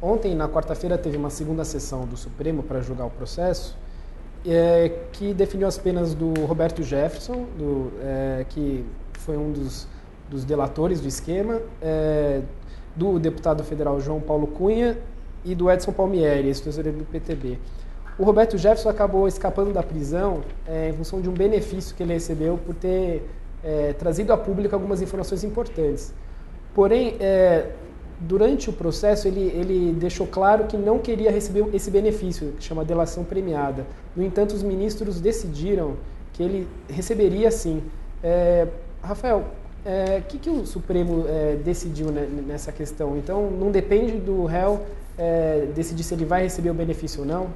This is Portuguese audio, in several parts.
Ontem, na quarta-feira, teve uma segunda sessão do Supremo para julgar o processo, que definiu as penas do Roberto Jefferson, que foi um dos delatores do esquema, do deputado federal João Paulo Cunha e do Edson Palmieri, ex-tesoureiro do PTB. O Roberto Jefferson acabou escapando da prisão em função de um benefício que ele recebeu por ter trazido a público algumas informações importantes. Porém, durante o processo, ele deixou claro que não queria receber esse benefício, que chama delação premiada. No entanto, os ministros decidiram que ele receberia sim. Rafael, o que o Supremo decidiu nessa questão? Então, não depende do réu decidir se ele vai receber o benefício ou não?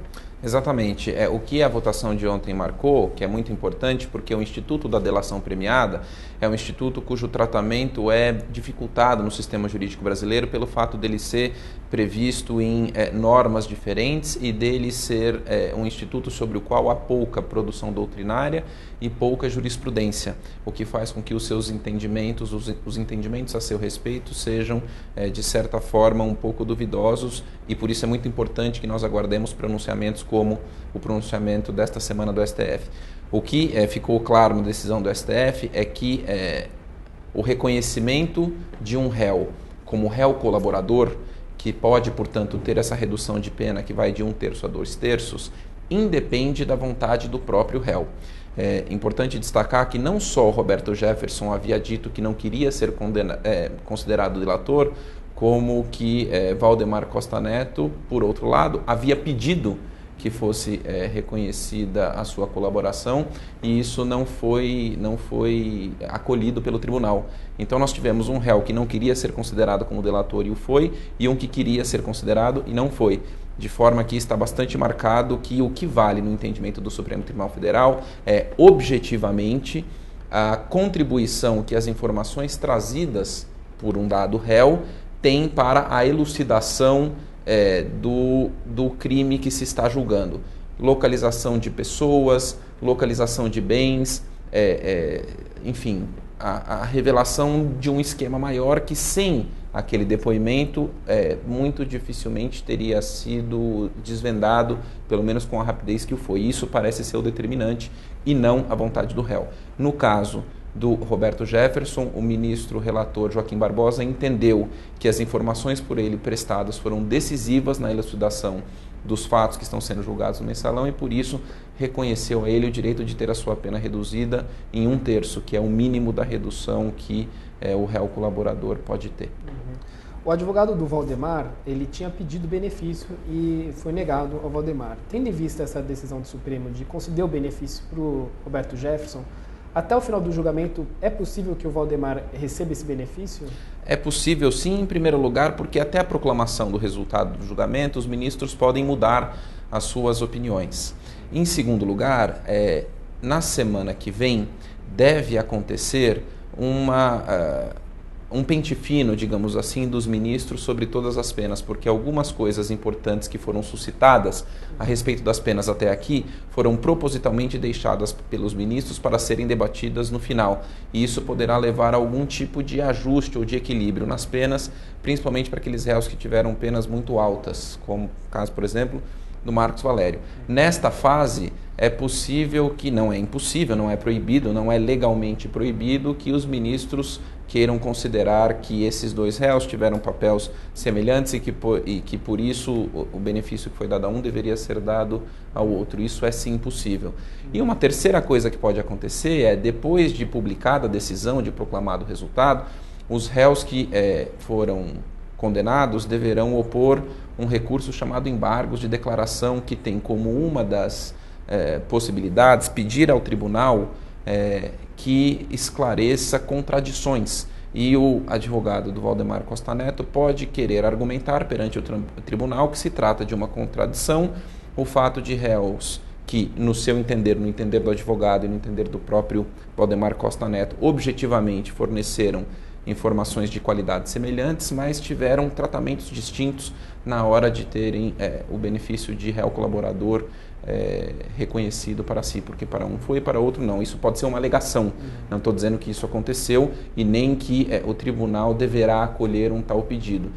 Exatamente. O que a votação de ontem marcou, que é muito importante, porque o Instituto da Delação Premiada é um instituto cujo tratamento é dificultado no sistema jurídico brasileiro pelo fato dele ser previsto em normas diferentes e dele ser um instituto sobre o qual há pouca produção doutrinária e pouca jurisprudência, o que faz com que os seus entendimentos, os entendimentos a seu respeito sejam, de certa forma, um pouco duvidosos, e por isso é muito importante que nós aguardemos pronunciamentos como o pronunciamento desta semana do STF. O que ficou claro na decisão do STF é que o reconhecimento de um réu como réu colaborador, que pode, portanto, ter essa redução de pena que vai de 1/3 a 2/3, independe da vontade do próprio réu. É importante destacar que não só o Roberto Jefferson havia dito que não queria ser considerado delator, como que Valdemar Costa Neto, por outro lado, havia pedido que fosse reconhecida a sua colaboração, e isso não foi acolhido pelo tribunal. Então nós tivemos um réu que não queria ser considerado como delator e o foi, e um que queria ser considerado e não foi. De forma que está bastante marcado que o que vale no entendimento do Supremo Tribunal Federal é objetivamente a contribuição que as informações trazidas por um dado réu têm para a elucidação do crime que se está julgando. Localização de pessoas, localização de bens, enfim, a revelação de um esquema maior que sem aquele depoimento muito dificilmente teria sido desvendado, pelo menos com a rapidez que o foi. Isso parece ser o determinante e não a vontade do réu. No caso do Roberto Jefferson, o ministro relator Joaquim Barbosa entendeu que as informações por ele prestadas foram decisivas na elucidação dos fatos que estão sendo julgados no mensalão e, por isso, reconheceu a ele o direito de ter a sua pena reduzida em 1/3, que é o mínimo da redução que o réu colaborador pode ter. O advogado do Valdemar, ele tinha pedido benefício e foi negado ao Valdemar. Tendo em vista essa decisão do Supremo de conceder o benefício para o Roberto Jefferson, até o final do julgamento, é possível que o Valdemar receba esse benefício? É possível, sim, em primeiro lugar, porque até a proclamação do resultado do julgamento, os ministros podem mudar as suas opiniões. Em segundo lugar, na semana que vem, deve acontecer um pente fino, digamos assim, dos ministros sobre todas as penas, porque algumas coisas importantes que foram suscitadas a respeito das penas até aqui foram propositalmente deixadas pelos ministros para serem debatidas no final. E isso poderá levar a algum tipo de ajuste ou de equilíbrio nas penas, principalmente para aqueles réus que tiveram penas muito altas, como o caso, por exemplo, do Marcos Valério. Nesta fase, é possível que, não é impossível, não é proibido, não é legalmente proibido que os ministros queiram considerar que esses dois réus tiveram papéis semelhantes e que por isso o benefício que foi dado a um deveria ser dado ao outro. Isso é sim possível. E uma terceira coisa que pode acontecer é, depois de publicada a decisão, de proclamado o resultado, os réus que foram condenados deverão opor um recurso chamado embargos de declaração, que tem como uma das possibilidades pedir ao tribunal que esclareça contradições. E o advogado do Valdemar Costa Neto pode querer argumentar perante o tribunal que se trata de uma contradição o fato de réus que, no seu entender, no entender do advogado e no entender do próprio Valdemar Costa Neto, objetivamente forneceram informações de qualidade semelhantes, mas tiveram tratamentos distintos na hora de terem o benefício de réu colaborador reconhecido para si, porque para um foi e para outro não. Isso pode ser uma alegação. Não estou dizendo que isso aconteceu e nem que o tribunal deverá acolher um tal pedido.